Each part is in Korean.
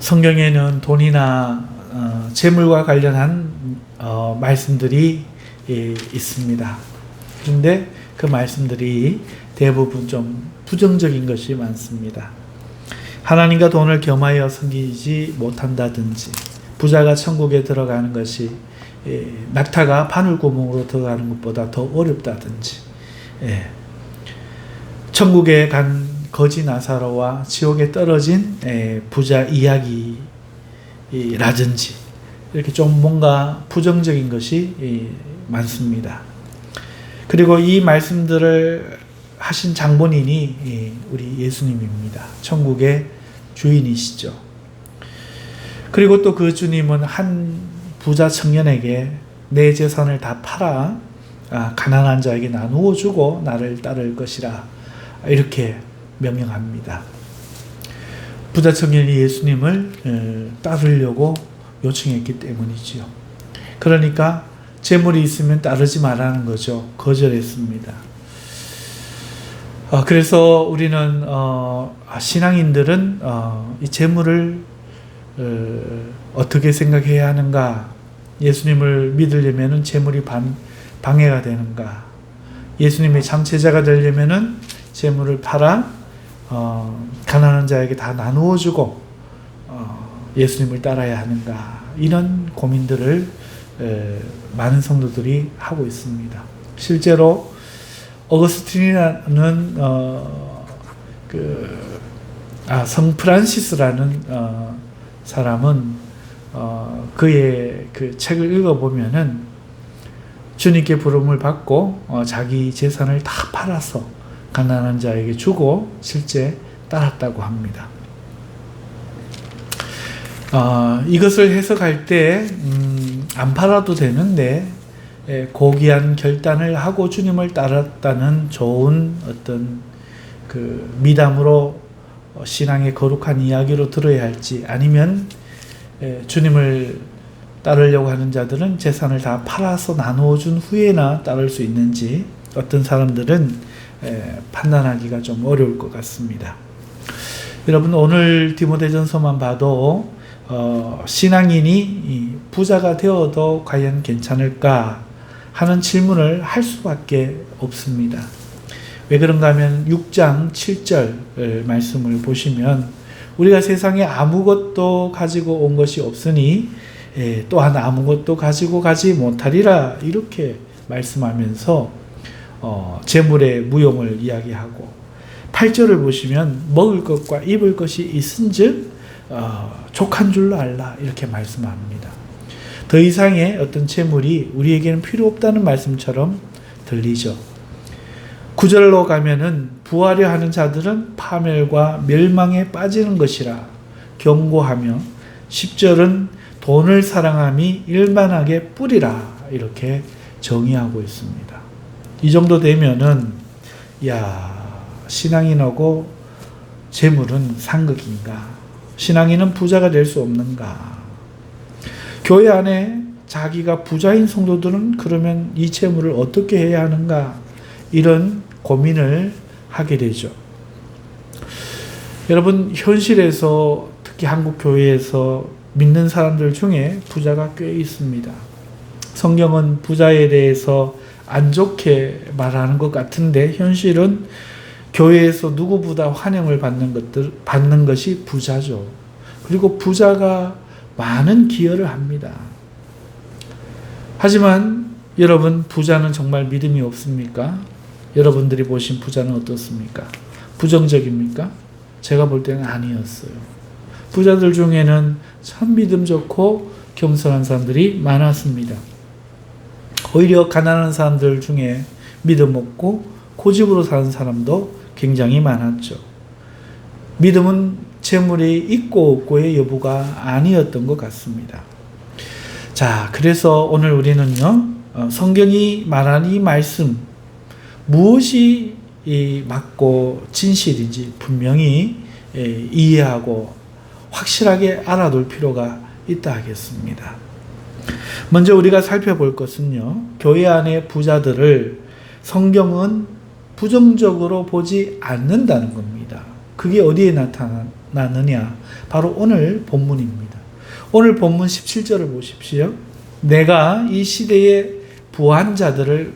성경에는 돈이나 재물과 관련한 말씀들이 있습니다. 그런데 그 말씀들이 대부분 좀 부정적인 것이 많습니다. 하나님과 돈을 겸하여 섬기지 못한다든지, 부자가 천국에 들어가는 것이 낙타가 바늘구멍으로 들어가는 것보다 더 어렵다든지, 천국에 간 거지 나사로와 지옥에 떨어진 부자 이야기라든지, 이렇게 좀 뭔가 부정적인 것이 많습니다. 그리고 이 말씀들을 하신 장본인이 우리 예수님입니다. 천국의 주인이시죠. 그리고 또 그 주님은 한 부자 청년에게 내 재산을 다 팔아 가난한 자에게 나누어 주고 나를 따를 것이라, 이렇게 명령합니다. 부자 청년이 예수님을 따르려고 요청했기 때문이지요. 그러니까 재물이 있으면 따르지 말라는 거죠. 거절했습니다. 그래서 우리는 신앙인들은 이 재물을 어떻게 생각해야 하는가? 예수님을 믿으려면 재물이 방해가 되는가? 예수님의 장체자가 되려면 재물을 팔아 가난한 자에게 다 나누어 주고 예수님을 따라야 하는가? 이런 고민들을 많은 성도들이 하고 있습니다. 실제로 어거스틴이라는 성 프란시스라는 사람은 그의 그 책을 읽어보면은 주님께 부름을 받고 자기 재산을 다 팔아서 가난한 자에게 주고 실제 따랐다고 합니다. 이것을 해석할 때 안 팔아도 되는데 고귀한 결단을 하고 주님을 따랐다는 좋은 어떤 그 미담으로 신앙의 거룩한 이야기로 들어야 할지, 아니면 주님을 따르려고 하는 자들은 재산을 다 팔아서 나누어 준 후에나 따를 수 있는지, 어떤 사람들은 판단하기가 좀 어려울 것 같습니다. 여러분, 오늘 디모데전서만 봐도 신앙인이 부자가 되어도 과연 괜찮을까 하는 질문을 할 수밖에 없습니다. 왜 그런가 하면 6장 7절 말씀을 보시면, 우리가 세상에 아무것도 가지고 온 것이 없으니 또한 아무것도 가지고 가지 못하리라, 이렇게 말씀하면서 재물의 무용을 이야기하고, 8절을 보시면 먹을 것과 입을 것이 있은즉 족한 줄로 알라, 이렇게 말씀합니다. 더 이상의 어떤 재물이 우리에게는 필요 없다는 말씀처럼 들리죠. 9절로 가면은 부하려 하는 자들은 파멸과 멸망에 빠지는 것이라 경고하며, 10절은 돈을 사랑함이 일만하게 뿌리라, 이렇게 정의하고 있습니다. 이 정도 되면은 신앙인하고 재물은 상극인가? 신앙인은 부자가 될 수 없는가? 교회 안에 자기가 부자인 성도들은 그러면 이 재물을 어떻게 해야 하는가? 이런 고민을 하게 되죠. 여러분, 현실에서 특히 한국 교회에서 믿는 사람들 중에 부자가 꽤 있습니다. 성경은 부자에 대해서 안 좋게 말하는 것 같은데, 현실은 교회에서 누구보다 환영을 받는 것이 부자죠. 그리고 부자가 많은 기여를 합니다. 하지만 여러분, 부자는 정말 믿음이 없습니까? 여러분들이 보신 부자는 어떻습니까? 부정적입니까? 제가 볼 때는 아니었어요. 부자들 중에는 참 믿음 좋고 겸손한 사람들이 많았습니다. 오히려 가난한 사람들 중에 믿음 없고 고집으로 사는 사람도 굉장히 많았죠. 믿음은 재물이 있고 없고의 여부가 아니었던 것 같습니다. 자, 그래서 오늘 우리는요, 성경이 말하는 이 말씀, 무엇이 맞고 진실인지 분명히 이해하고 확실하게 알아둘 필요가 있다 하겠습니다. 먼저 우리가 살펴볼 것은요, 교회 안의 부자들을 성경은 부정적으로 보지 않는다는 겁니다. 그게 어디에 나타나느냐? 바로 오늘 본문입니다. 오늘 본문 17절을 보십시오. 내가 이 시대의 부한 자들을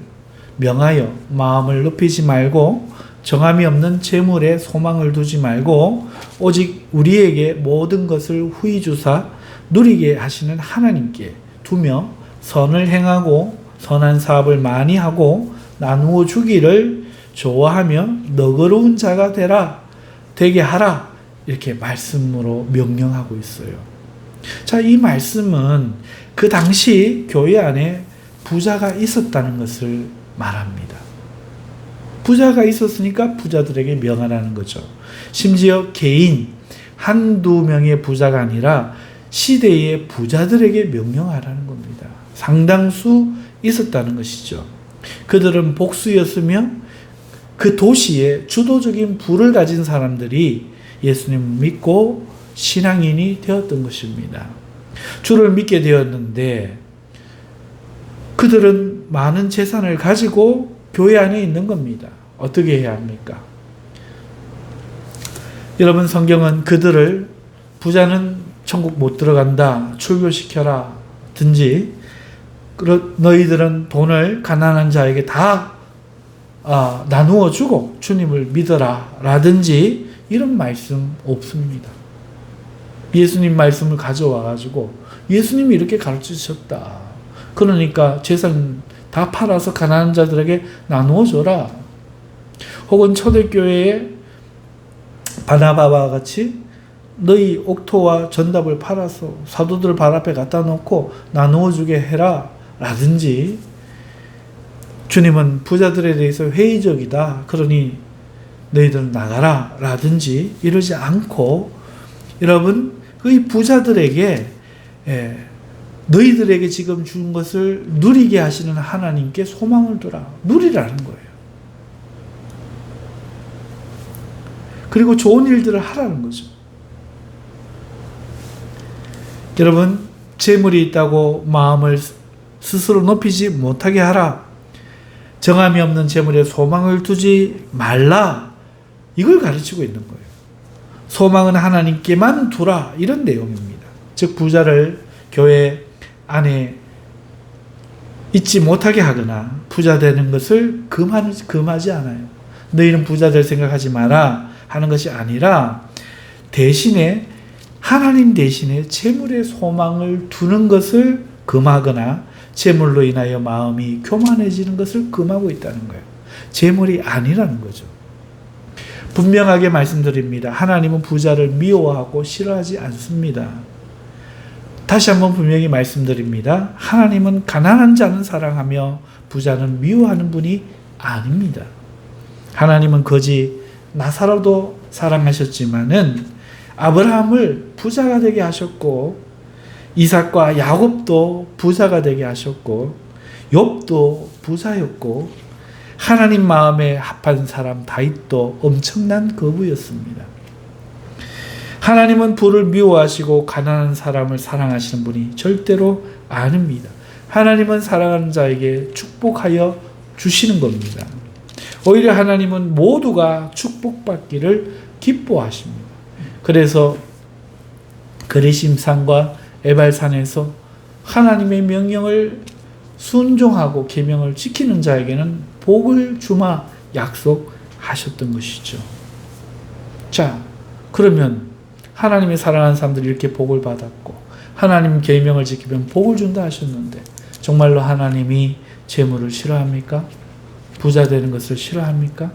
명하여 마음을 높이지 말고 정함이 없는 재물에 소망을 두지 말고 오직 우리에게 모든 것을 후히 주사 누리게 하시는 하나님께 두며 선을 행하고 선한 사업을 많이 하고 나누어 주기를 좋아하며 너그러운 자가 되게 하라. 이렇게 말씀으로 명령하고 있어요. 자, 이 말씀은 그 당시 교회 안에 부자가 있었다는 것을 말합니다. 부자가 있었으니까 부자들에게 명하라는 거죠. 심지어 개인 한두 명의 부자가 아니라 시대의 부자들에게 명령하라는 겁니다. 상당수 있었다는 것이죠. 그들은 복수였으며 그 도시에 주도적인 부를 가진 사람들이 예수님을 믿고 신앙인이 되었던 것입니다. 주를 믿게 되었는데 그들은 많은 재산을 가지고 교회 안에 있는 겁니다. 어떻게 해야 합니까? 여러분, 성경은 그들을 부자는 천국 못 들어간다, 출교시켜라 든지 너희들은 돈을 가난한 자에게 다 나누어 주고 주님을 믿어라 라든지 이런 말씀 없습니다. 예수님 말씀을 가져와 가지고 예수님이 이렇게 가르치셨다. 그러니까 재산 다 팔아서 가난한 자들에게 나누어 줘라. 혹은 초대교회에 바나바와 같이 너희 옥토와 전답을 팔아서 사도들 발 앞에 갖다 놓고 나누어 주게 해라 라든지, 주님은 부자들에 대해서 회의적이다. 그러니 너희들은 나가라 라든지 이러지 않고, 여러분, 그 부자들에게 너희들에게 지금 준 것을 누리게 하시는 하나님께 소망을 두라. 누리라는 거예요. 그리고 좋은 일들을 하라는 거죠. 여러분, 재물이 있다고 마음을 스스로 높이지 못하게 하라. 정함이 없는 재물에 소망을 두지 말라. 이걸 가르치고 있는 거예요. 소망은 하나님께만 두라. 이런 내용입니다. 즉, 부자를 교회 안에 있지 못하게 하거나 부자 되는 것을 금하지 않아요. 너희는 부자 될 생각하지 마라 하는 것이 아니라, 대신에 하나님 대신에 재물에 소망을 두는 것을 금하거나 재물로 인하여 마음이 교만해지는 것을 금하고 있다는 거예요. 재물이 아니라는 거죠. 분명하게 말씀드립니다. 하나님은 부자를 미워하고 싫어하지 않습니다. 다시 한번 분명히 말씀드립니다. 하나님은 가난한 자는 사랑하며 부자는 미워하는 분이 아닙니다. 하나님은 거지 나사로도 사랑하셨지만은 아브라함을 부자가 되게 하셨고, 이삭과 야곱도 부자가 되게 하셨고, 욥도 부자였고, 하나님 마음에 합한 사람 다윗도 엄청난 거부였습니다. 하나님은 부를 미워하시고 가난한 사람을 사랑하시는 분이 절대로 아닙니다. 하나님은 사랑하는 자에게 축복하여 주시는 겁니다. 오히려 하나님은 모두가 축복받기를 기뻐하십니다. 그래서 그리심산과 에발산에서 하나님의 명령을 순종하고 계명을 지키는 자에게는 복을 주마 약속하셨던 것이죠. 자, 그러면 하나님의 사랑하는 사람들이 이렇게 복을 받았고 하나님 계명을 지키면 복을 준다 하셨는데, 정말로 하나님이 재물을 싫어합니까? 부자 되는 것을 싫어합니까?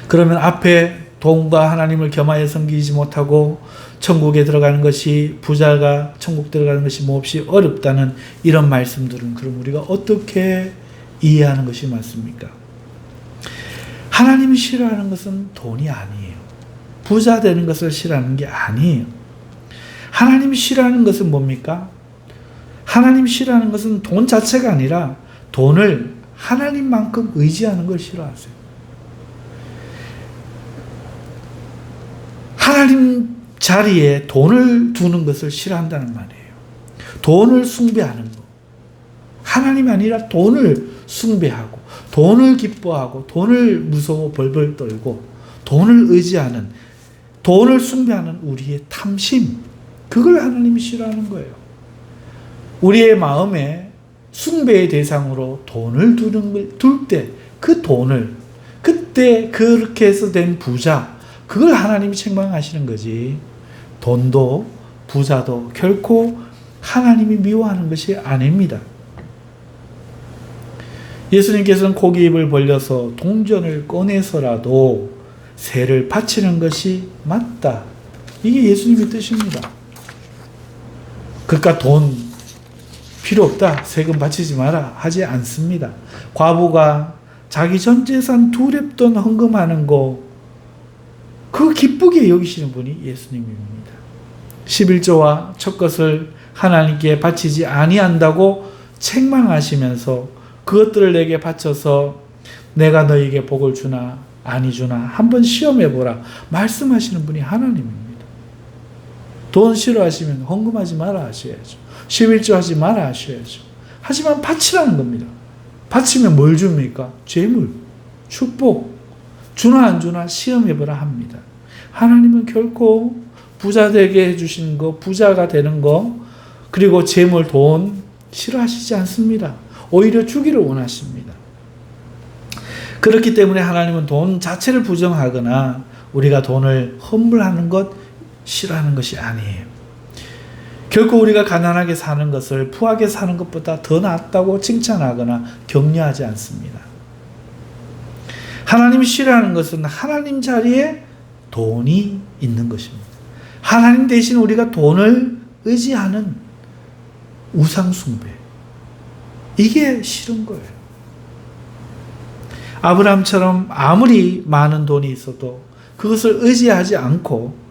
그러면 앞에 돈과 하나님을 겸하여 섬기지 못하고 천국에 들어가는 것이, 부자가 천국 들어가는 것이 몹시 어렵다는 이런 말씀들은 그럼 우리가 어떻게 이해하는 것이 맞습니까? 하나님이 싫어하는 것은 돈이 아니에요. 부자 되는 것을 싫어하는 게 아니에요. 하나님이 싫어하는 것은 뭡니까? 하나님이 싫어하는 것은 돈 자체가 아니라 돈을 하나님만큼 의지하는 걸 싫어하세요. 하나님 자리에 돈을 두는 것을 싫어한다는 말이에요. 돈을 숭배하는 거. 하나님이 아니라 돈을 숭배하고, 돈을 기뻐하고, 돈을 무서워 벌벌 떨고, 돈을 의지하는, 돈을 숭배하는 우리의 탐심, 그걸 하나님이 싫어하는 거예요. 우리의 마음에 숭배의 대상으로 돈을 둘 때 그 돈을, 그때 그렇게 해서 된 부자, 그걸 하나님이 책망하시는 거지. 돈도 부자도 결코 하나님이 미워하는 것이 아닙니다. 예수님께서는 고기 입을 벌려서 동전을 꺼내서라도 세를 바치는 것이 맞다. 이게 예수님의 뜻입니다. 그러니까 돈 필요 없다, 세금 바치지 마라 하지 않습니다. 과부가 자기 전 재산 2렙돈 헌금하는 거, 그거 기쁘게 여기시는 분이 예수님입니다. 11조와 첫 것을 하나님께 바치지 아니한다고 책망하시면서 그것들을 내게 바쳐서 내가 너에게 복을 주나 아니 주나 한번 시험해보라 말씀하시는 분이 하나님입니다. 돈 싫어하시면 헌금하지 마라 하셔야죠. 11조 하지 마라 하셔야죠. 하지만 바치라는 겁니다. 바치면 뭘 줍니까? 재물, 축복, 주나 안 주나 시험해보라 합니다. 하나님은 결코 부자 되게 해주시는 거, 부자가 되는 거, 그리고 재물, 돈 싫어하시지 않습니다. 오히려 주기를 원하십니다. 그렇기 때문에 하나님은 돈 자체를 부정하거나 우리가 돈을 험불하는 것 싫어하는 것이 아니에요. 결코 우리가 가난하게 사는 것을 부하게 사는 것보다 더 낫다고 칭찬하거나 격려하지 않습니다. 하나님이 싫어하는 것은 하나님 자리에 돈이 있는 것입니다. 하나님 대신 우리가 돈을 의지하는 우상숭배, 이게 싫은 거예요. 아브라함처럼 아무리 많은 돈이 있어도 그것을 의지하지 않고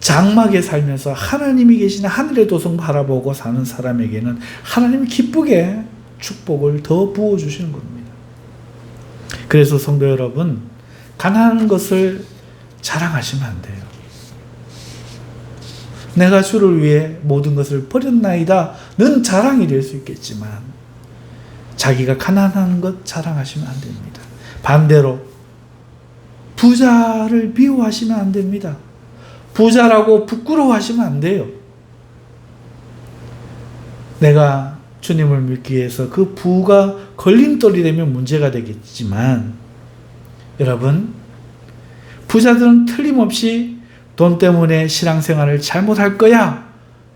장막에 살면서 하나님이 계시는 하늘의 도성 바라보고 사는 사람에게는 하나님이 기쁘게 축복을 더 부어주시는 겁니다. 그래서 성도 여러분, 가난한 것을 자랑하시면 안 돼요. 내가 주를 위해 모든 것을 버렸나이다 는 자랑이 될 수 있겠지만 자기가 가난한 것 자랑하시면 안 됩니다. 반대로 부자를 미워하시면 안 됩니다. 부자라고 부끄러워하시면 안 돼요. 내가 주님을 믿기 위해서 그 부가 걸림돌이 되면 문제가 되겠지만, 여러분, 부자들은 틀림없이 돈 때문에 신앙생활을 잘못할 거야,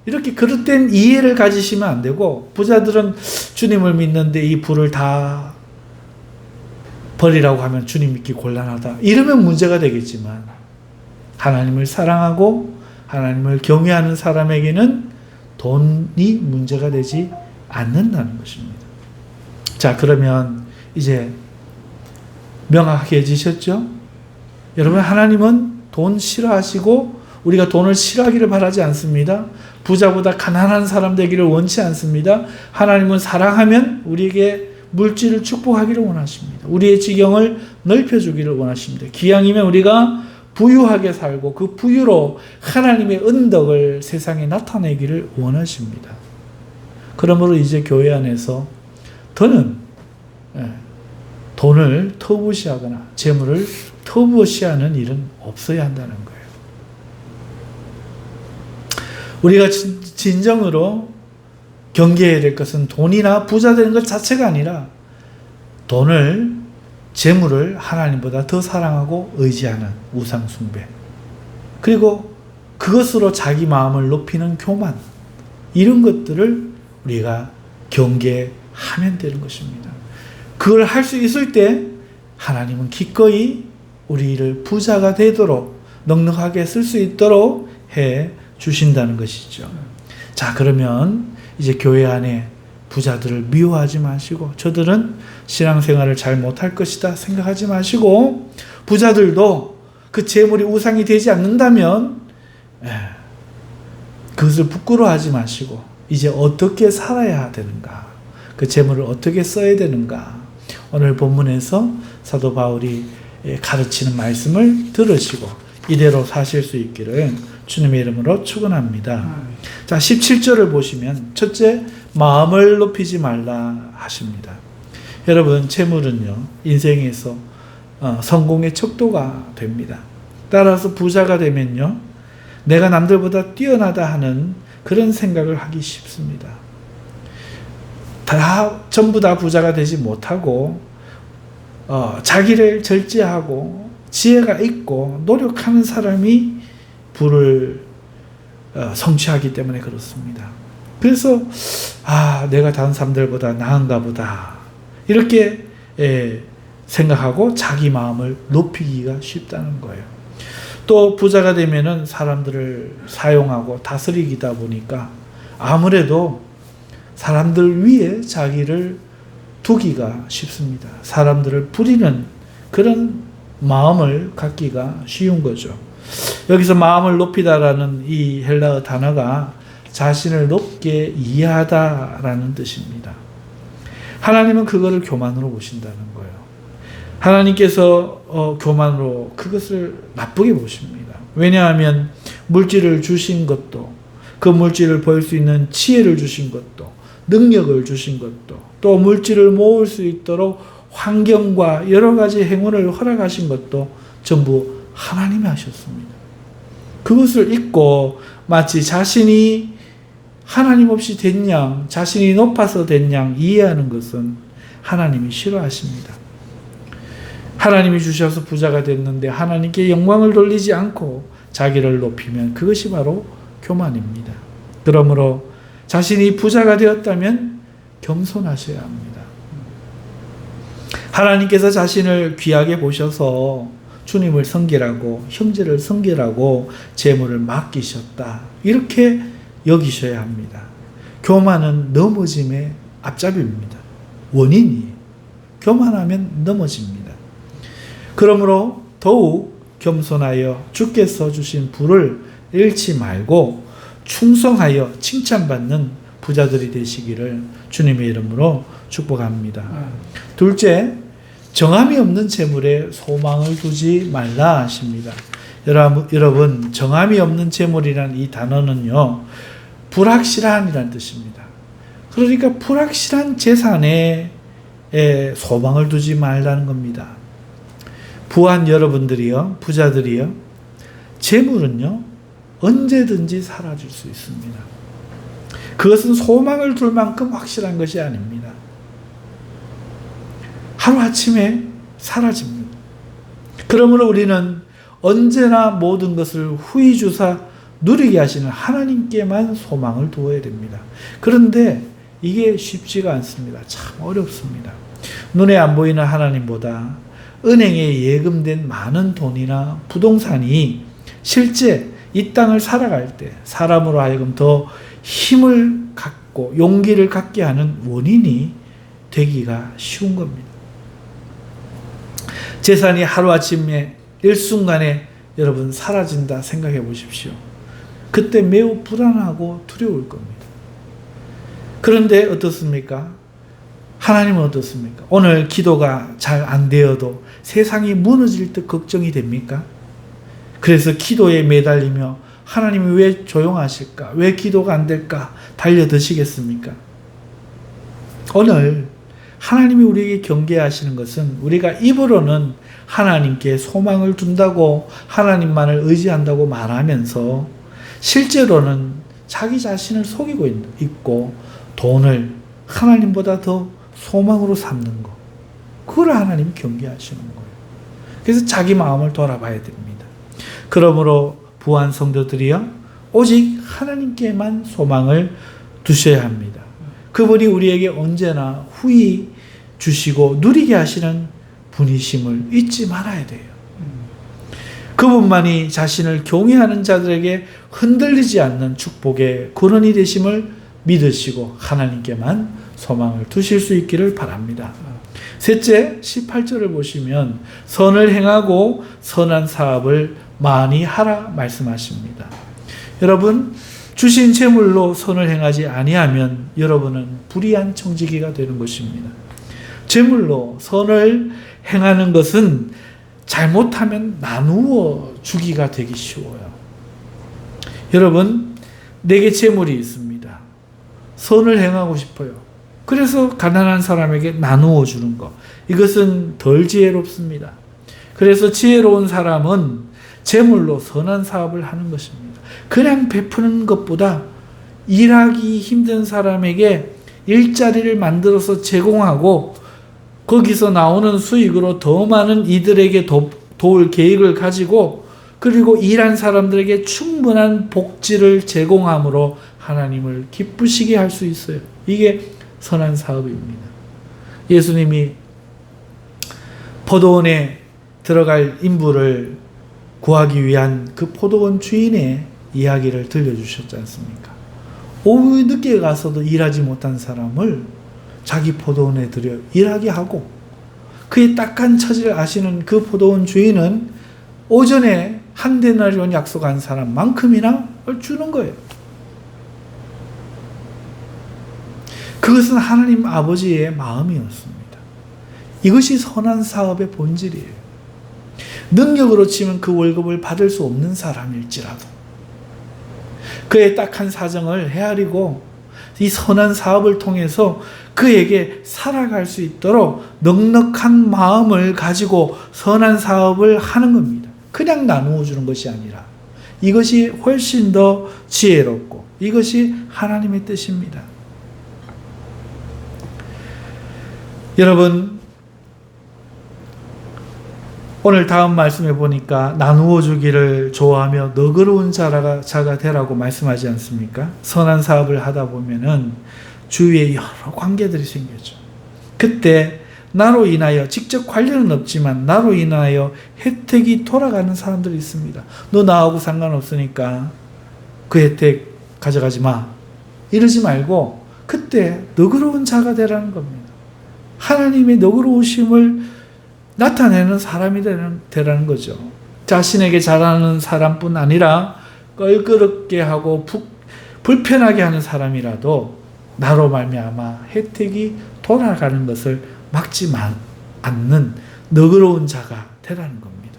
이렇게 그릇된 이해를 가지시면 안 되고, 부자들은 주님을 믿는데 이 부를 다 버리라고 하면 주님 믿기 곤란하다, 이러면 문제가 되겠지만, 하나님을 사랑하고 하나님을 경외하는 사람에게는 돈이 문제가 되지 않는다는 것입니다. 자, 그러면 이제 명확해지셨죠? 여러분, 하나님은 돈 싫어하시고 우리가 돈을 싫어하기를 바라지 않습니다. 부자보다 가난한 사람 되기를 원치 않습니다. 하나님은 사랑하면 우리에게 물질을 축복하기를 원하십니다. 우리의 지경을 넓혀주기를 원하십니다. 기왕이면 우리가 부유하게 살고 그 부유로 하나님의 은덕을 세상에 나타내기를 원하십니다. 그러므로 이제 교회 안에서 더는 돈을 터부시하거나 재물을 터부시하는 일은 없어야 한다는 거예요. 우리가 진정으로 경계해야 될 것은 돈이나 부자 되는 것 자체가 아니라 돈을, 재물을 하나님보다 더 사랑하고 의지하는 우상숭배, 그리고 그것으로 자기 마음을 높이는 교만, 이런 것들을 우리가 경계하면 되는 것입니다. 그걸 할 수 있을 때 하나님은 기꺼이 우리를 부자가 되도록 넉넉하게 쓸 수 있도록 해 주신다는 것이죠. 자, 그러면 이제 교회 안에 부자들을 미워하지 마시고, 저들은 신앙생활을 잘 못할 것이다 생각하지 마시고, 부자들도 그 재물이 우상이 되지 않는다면 그것을 부끄러워하지 마시고, 이제 어떻게 살아야 되는가, 그 재물을 어떻게 써야 되는가, 오늘 본문에서 사도 바울이 가르치는 말씀을 들으시고 이대로 사실 수 있기를 주님의 이름으로 축원합니다. 자, 17절을 보시면 첫째, 마음을 높이지 말라 하십니다. 여러분, 재물은요, 인생에서 성공의 척도가 됩니다. 따라서 부자가 되면요, 내가 남들보다 뛰어나다 하는 그런 생각을 하기 쉽습니다. 전부 다 부자가 되지 못하고 자기를 절제하고 지혜가 있고 노력하는 사람이 부를 성취하기 때문에 그렇습니다. 그래서 내가 다른 사람들보다 나은가 보다 이렇게 생각하고 자기 마음을 높이기가 쉽다는 거예요. 또 부자가 되면은 사람들을 사용하고 다스리기다 보니까 아무래도 사람들 위에 자기를 두기가 쉽습니다. 사람들을 부리는 그런 마음을 갖기가 쉬운 거죠. 여기서 마음을 높이다라는 이 헬라어 단어가 자신을 높게 이해하다라는 뜻입니다. 하나님은 그거를 교만으로 보신다는 거예요. 하나님께서 교만으로 그것을 나쁘게 보십니다. 왜냐하면 물질을 주신 것도, 그 물질을 보일 수 있는 지혜를 주신 것도, 능력을 주신 것도, 또 물질을 모을 수 있도록 환경과 여러 가지 행운을 허락하신 것도 전부 하나님이 하셨습니다. 그것을 잊고 마치 자신이 하나님 없이 된 양, 자신이 높아서 된 양 이해하는 것은 하나님이 싫어하십니다. 하나님이 주셔서 부자가 됐는데 하나님께 영광을 돌리지 않고 자기를 높이면 그것이 바로 교만입니다. 그러므로 자신이 부자가 되었다면 겸손하셔야 합니다. 하나님께서 자신을 귀하게 보셔서 주님을 섬기라고, 형제를 섬기라고 재물을 맡기셨다, 이렇게 여기셔야 합니다. 교만은 넘어짐의 앞잡이입니다. 원인이에요. 교만하면 넘어집니다. 그러므로 더욱 겸손하여 주께서 주신 부를 잃지 말고 충성하여 칭찬받는 부자들이 되시기를 주님의 이름으로 축복합니다. 둘째, 정함이 없는 재물에 소망을 두지 말라 하십니다. 여러분, 정함이 없는 재물이란 이 단어는요, 불확실한이라는 뜻입니다. 그러니까 불확실한 재산에 소망을 두지 말라는 겁니다. 부한 여러분들이요, 부자들이요, 재물은요, 언제든지 사라질 수 있습니다. 그것은 소망을 둘 만큼 확실한 것이 아닙니다. 하루아침에 사라집니다. 그러므로 우리는 언제나 모든 것을 후히 주사 누리게 하시는 하나님께만 소망을 두어야 됩니다. 그런데 이게 쉽지가 않습니다. 참 어렵습니다. 눈에 안 보이는 하나님보다 은행에 예금된 많은 돈이나 부동산이 실제 이 땅을 살아갈 때 사람으로 하여금 더 힘을 갖고 용기를 갖게 하는 원인이 되기가 쉬운 겁니다. 재산이 하루아침에 일순간에 여러분 사라진다 생각해 보십시오. 그때 매우 불안하고 두려울 겁니다. 그런데 어떻습니까? 하나님은 어떻습니까? 오늘 기도가 잘 안 되어도 세상이 무너질 듯 걱정이 됩니까? 그래서 기도에 매달리며 하나님이 왜 조용하실까? 왜 기도가 안 될까? 달려드시겠습니까? 오늘 하나님이 우리에게 경계하시는 것은 우리가 입으로는 하나님께 소망을 둔다고, 하나님만을 의지한다고 말하면서 실제로는 자기 자신을 속이고 있고 돈을 하나님보다 더 소망으로 삼는 것, 그걸 하나님이 경계하시는 거예요. 그래서 자기 마음을 돌아봐야 됩니다. 그러므로 부한 성도들이요, 오직 하나님께만 소망을 두셔야 합니다. 그분이 우리에게 언제나 후히 주시고 누리게 하시는 분이심을 잊지 말아야 돼요. 그분만이 자신을 경외하는 자들에게 흔들리지 않는 축복의 근원이 되심을 믿으시고 하나님께만 소망을 두실 수 있기를 바랍니다. 셋째, 18절을 보시면 선을 행하고 선한 사업을 많이 하라 말씀하십니다. 여러분, 주신 재물로 선을 행하지 아니하면 여러분은 불의한 청지기가 되는 것입니다. 재물로 선을 행하는 것은 잘못하면 나누어 주기가 되기 쉬워요. 여러분, 내게 재물이 있습니다. 선을 행하고 싶어요. 그래서 가난한 사람에게 나누어 주는 것, 이것은 덜 지혜롭습니다. 그래서 지혜로운 사람은 재물로 선한 사업을 하는 것입니다. 그냥 베푸는 것보다 일하기 힘든 사람에게 일자리를 만들어서 제공하고 거기서 나오는 수익으로 더 많은 이들에게 도울 계획을 가지고 그리고 일한 사람들에게 충분한 복지를 제공함으로 하나님을 기쁘시게 할 수 있어요. 이게 선한 사업입니다. 예수님이 포도원에 들어갈 인부를 구하기 위한 그 포도원 주인의 이야기를 들려주셨지 않습니까? 오후 늦게 가서도 일하지 못한 사람을 자기 포도원에 들여 일하게 하고 그의 딱한 처지를 아시는 그 포도원 주인은 오전에 한 데나리온 약속한 사람만큼이나 주는 거예요. 그것은 하나님 아버지의 마음이었습니다. 이것이 선한 사업의 본질이에요. 능력으로 치면 그 월급을 받을 수 없는 사람일지라도 그의 딱한 사정을 헤아리고 이 선한 사업을 통해서 그에게 살아갈 수 있도록 넉넉한 마음을 가지고 선한 사업을 하는 겁니다. 그냥 나누어 주는 것이 아니라 이것이 훨씬 더 지혜롭고 이것이 하나님의 뜻입니다. 여러분, 오늘 다음 말씀에 보니까 나누어 주기를 좋아하며 너그러운 자가 되라고 말씀하지 않습니까? 선한 사업을 하다 보면은 주위에 여러 관계들이 생겨죠. 그때 나로 인하여 직접 관련은 없지만 나로 인하여 혜택이 돌아가는 사람들이 있습니다. 너 나하고 상관없으니까 그 혜택 가져가지 마. 이러지 말고 그때 너그러운 자가 되라는 겁니다. 하나님의 너그러우심을 나타내는 사람이 되라는 거죠. 자신에게 잘하는 사람뿐 아니라 껄끄럽게 하고 불편하게 하는 사람이라도 나로 말미암아 혜택이 돌아가는 것을 막지 않는 너그러운 자가 되라는 겁니다.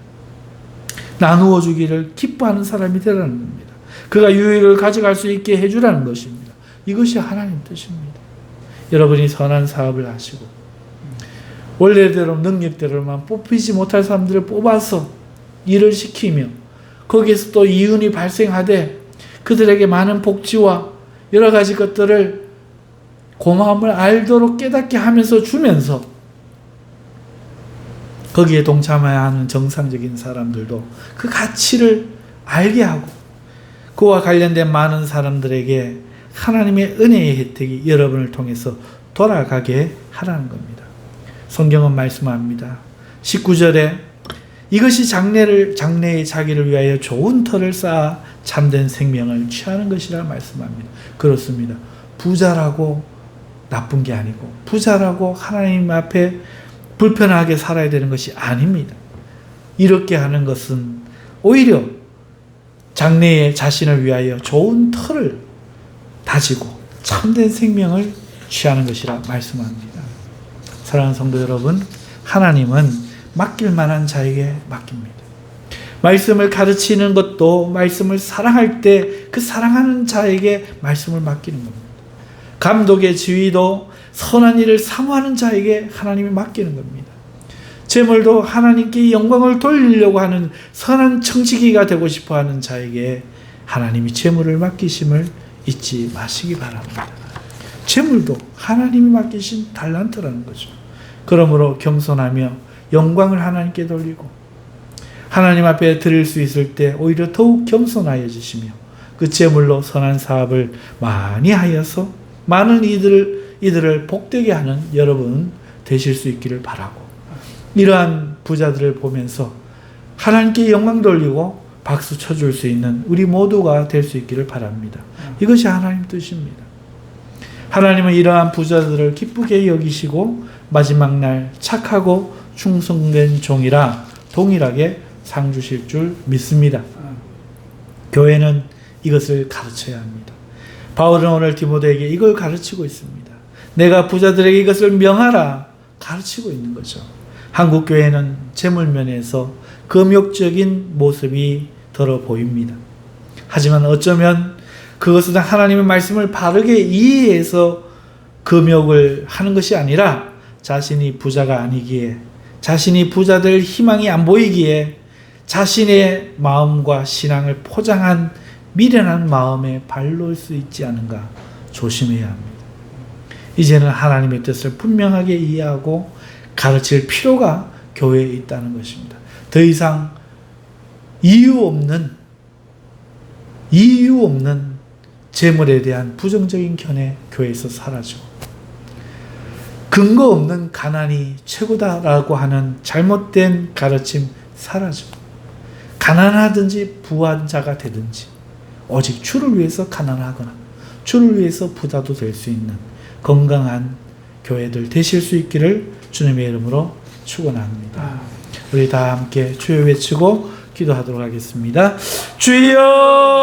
나누어 주기를 기뻐하는 사람이 되라는 겁니다. 그가 유익을 가져갈 수 있게 해주라는 것입니다. 이것이 하나님 뜻입니다. 여러분이 선한 사업을 하시고 원래대로 능력대로만 뽑히지 못할 사람들을 뽑아서 일을 시키며 거기에서 또 이윤이 발생하되 그들에게 많은 복지와 여러 가지 것들을 고마움을 알도록 깨닫게 하면서 주면서 거기에 동참해야 하는 정상적인 사람들도 그 가치를 알게 하고 그와 관련된 많은 사람들에게 하나님의 은혜의 혜택이 여러분을 통해서 돌아가게 하라는 겁니다. 성경은 말씀합니다. 19절에 이것이 장래의 자기를 위하여 좋은 터를 쌓아 참된 생명을 취하는 것이라 말씀합니다. 그렇습니다. 부자라고 나쁜 게 아니고 부자라고 하나님 앞에 불편하게 살아야 되는 것이 아닙니다. 이렇게 하는 것은 오히려 장래의 자신을 위하여 좋은 터를 다지고 참된 생명을 취하는 것이라 말씀합니다. 사랑하는 성도 여러분, 하나님은 맡길 만한 자에게 맡깁니다. 말씀을 가르치는 것도 말씀을 사랑할 때 그 사랑하는 자에게 말씀을 맡기는 겁니다. 감독의 지위도 선한 일을 사모하는 자에게 하나님이 맡기는 겁니다. 재물도 하나님께 영광을 돌리려고 하는 선한 청지기가 되고 싶어하는 자에게 하나님이 재물을 맡기심을 잊지 마시기 바랍니다. 재물도 하나님이 맡기신 달란트라는 거죠. 그러므로 겸손하며 영광을 하나님께 돌리고 하나님 앞에 드릴 수 있을 때 오히려 더욱 겸손하여지시며 그 재물로 선한 사업을 많이 하여서 많은 이들을 복되게 하는 여러분 되실 수 있기를 바라고 이러한 부자들을 보면서 하나님께 영광 돌리고 박수 쳐줄 수 있는 우리 모두가 될 수 있기를 바랍니다. 이것이 하나님 뜻입니다. 하나님은 이러한 부자들을 기쁘게 여기시고 마지막 날 착하고 충성된 종이라 동일하게 상 주실 줄 믿습니다. 교회는 이것을 가르쳐야 합니다. 바울은 오늘 디모데에게 이걸 가르치고 있습니다. 내가 부자들에게 이것을 명하라 가르치고 있는 거죠. 한국 교회는 재물면에서 금욕적인 모습이 들어 보입니다. 하지만 어쩌면 그것은 하나님의 말씀을 바르게 이해해서 금욕을 하는 것이 아니라 자신이 부자가 아니기에 자신이 부자 될 희망이 안 보이기에 자신의 마음과 신앙을 포장한 미련한 마음에 발놓을 수 있지 않은가 조심해야 합니다. 이제는 하나님의 뜻을 분명하게 이해하고 가르칠 필요가 교회에 있다는 것입니다. 더 이상 이유 없는 재물에 대한 부정적인 견해 교회에서 사라져. 근거 없는 가난이 최고다라고 하는 잘못된 가르침 사라져. 가난하든지 부한 자가 되든지 오직 주를 위해서 가난하거나 주를 위해서 부자도 될 수 있는 건강한 교회들 되실 수 있기를 주님의 이름으로 축원합니다. 우리 다 함께 주여 외치고 기도하도록 하겠습니다. 주여!